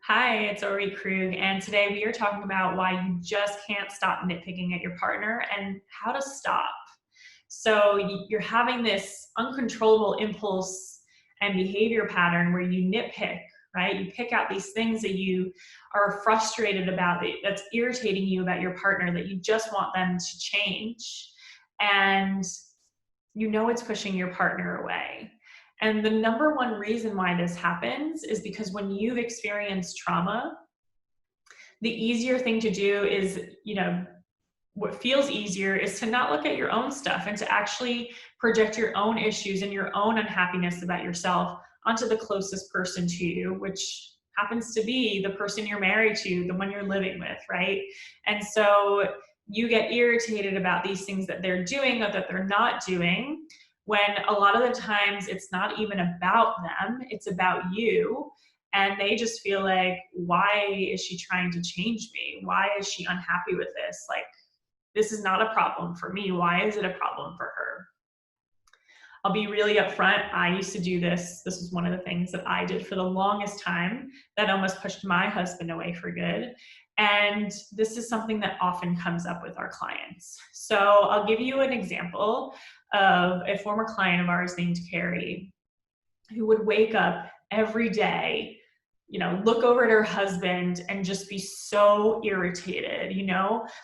Hi, it's Orit Krug, and today we are talking about why you just can't stop nitpicking at your partner and how to stop. So you're having this uncontrollable impulse and behavior pattern where you nitpick, right? You pick out these things that you are frustrated about, that's irritating you about your partner, that you just want them to change. And you know it's pushing your partner away. And the number one reason why this happens is because when you've experienced trauma, the easier thing to do is, what feels easier is to not look at your own stuff and to actually project your own issues and your own unhappiness about yourself onto the closest person to you, which happens to be the person you're married to, the one you're living with, right? And so you get irritated about these things that they're doing or that they're not doing, when a lot of the times it's not even about them, it's about you. And they just feel like, why is she trying to change me? Why is she unhappy with this? Like, this is not a problem for me. Why is it a problem for her? I'll be really upfront. I used to do this. This was one of the things that I did for the longest time that almost pushed my husband away for good. And this is something that often comes up with our clients. So I'll give you an example of a former client of ours named Carrie, who would wake up every day, look over at her husband and just be so irritated,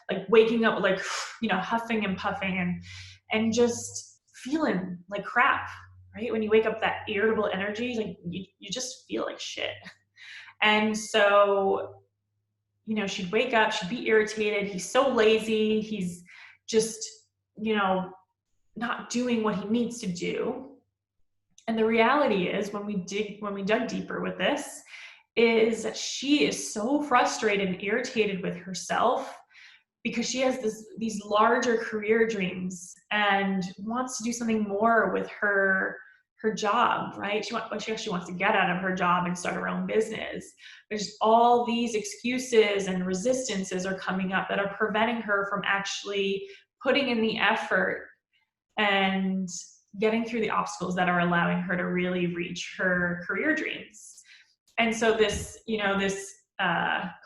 like waking up, like, huffing and puffing and just feeling like crap, right? When you wake up, that irritable energy, like you just feel like shit. And so, she'd wake up, she'd be irritated. He's so lazy. He's just, not doing what he needs to do. And the reality is, when we dug deeper with this, is that she is so frustrated and irritated with herself because she has these larger career dreams and wants to do something more with her job, right? She actually wants to get out of her job and start her own business. There's all these excuses and resistances are coming up that are preventing her from actually putting in the effort and getting through the obstacles that are allowing her to really reach her career dreams. And so this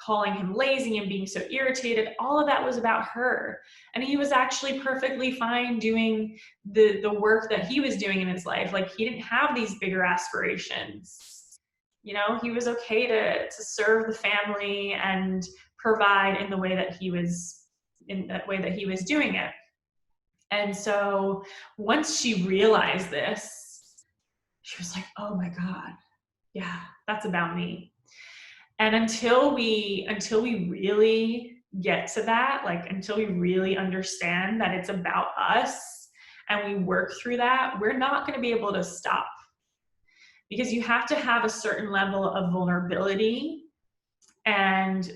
calling him lazy and being so irritated, all of that was about her. And he was actually perfectly fine doing the work that he was doing in his life. Like, he didn't have these bigger aspirations. He was okay to serve the family and provide in that way that he was doing it. And so once she realized this, she was like, oh my God, yeah, that's about me. And until we really get to that, like until we really understand that it's about us and we work through that, we're not going to be able to stop. Because you have to have a certain level of vulnerability and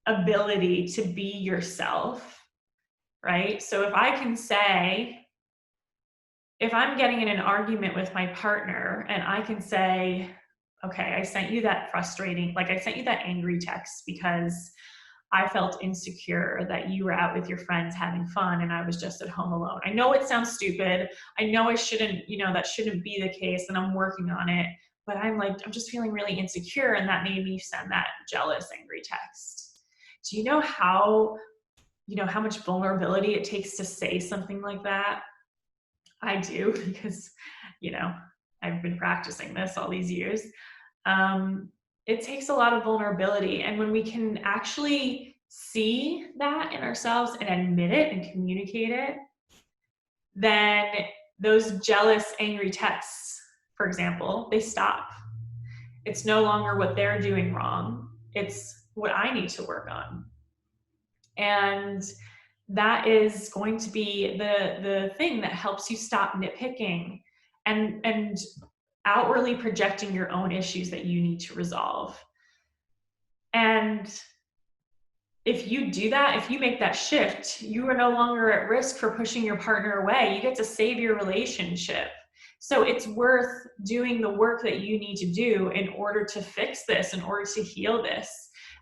ability to be yourself, right? So if I can say, if I'm getting in an argument with my partner and I can say, okay, I sent you that angry text because I felt insecure that you were out with your friends having fun and I was just at home alone. I know it sounds stupid. I know I shouldn't, that shouldn't be the case, and I'm working on it, but I'm just feeling really insecure, and that made me send that jealous, angry text. Do you know how much vulnerability it takes to say something like that? I do, because, I've been practicing this all these years. It takes a lot of vulnerability. And when we can actually see that in ourselves and admit it and communicate it, then those jealous, angry texts, for example, they stop. It's no longer what they're doing wrong. It's what I need to work on. And that is going to be the thing that helps you stop nitpicking and outwardly projecting your own issues that you need to resolve. And if you do that, if you make that shift, you are no longer at risk for pushing your partner away. You get to save your relationship. So it's worth doing the work that you need to do in order to fix this, in order to heal this.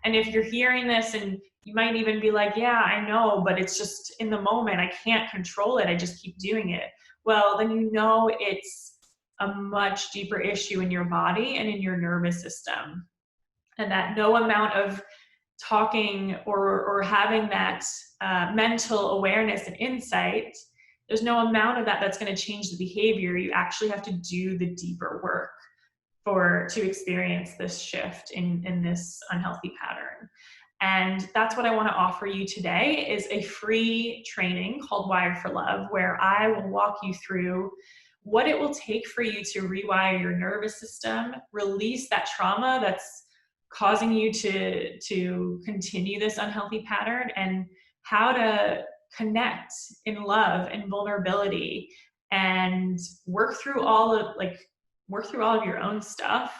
And if you're hearing this and you might even be like, yeah, I know, but it's just in the moment, I can't control it, I just keep doing it. Well, then it's a much deeper issue in your body and in your nervous system. and that no amount of talking or having that mental awareness and insight, there's no amount of that that's going to change the behavior. You actually have to do the deeper work to experience this shift in this unhealthy pattern. And that's what I want to offer you today, is a free training called Wire for Love, where I will walk you through what it will take for you to rewire your nervous system, release that trauma that's causing you to continue this unhealthy pattern, and how to connect in love and vulnerability and work through all of your own stuff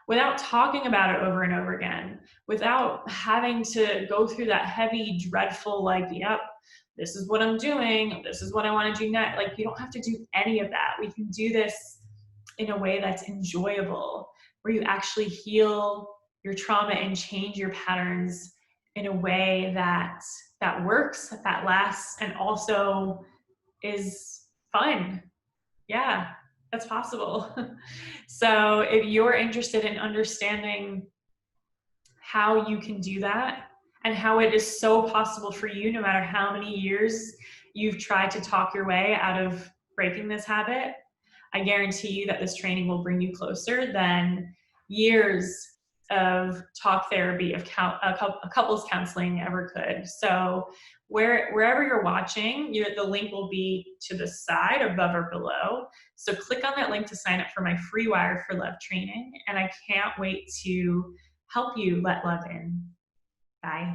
without talking about it over and over again, without having to go through that heavy, dreadful, like, yep, this is what I'm doing, this is what I want to do next. Like, you don't have to do any of that. We can do this in a way that's enjoyable, where you actually heal your trauma and change your patterns in a way that works, that lasts, and also is fun. Yeah, that's possible. So if you're interested in understanding how you can do that and how it is so possible for you, no matter how many years you've tried to talk your way out of breaking this habit, I guarantee you that this training will bring you closer than years of talk therapy, of couples counseling ever could. So wherever you're watching, the link will be to the side, above or below. So click on that link to sign up for my free Wire for Love training. And I can't wait to help you let love in. Bye.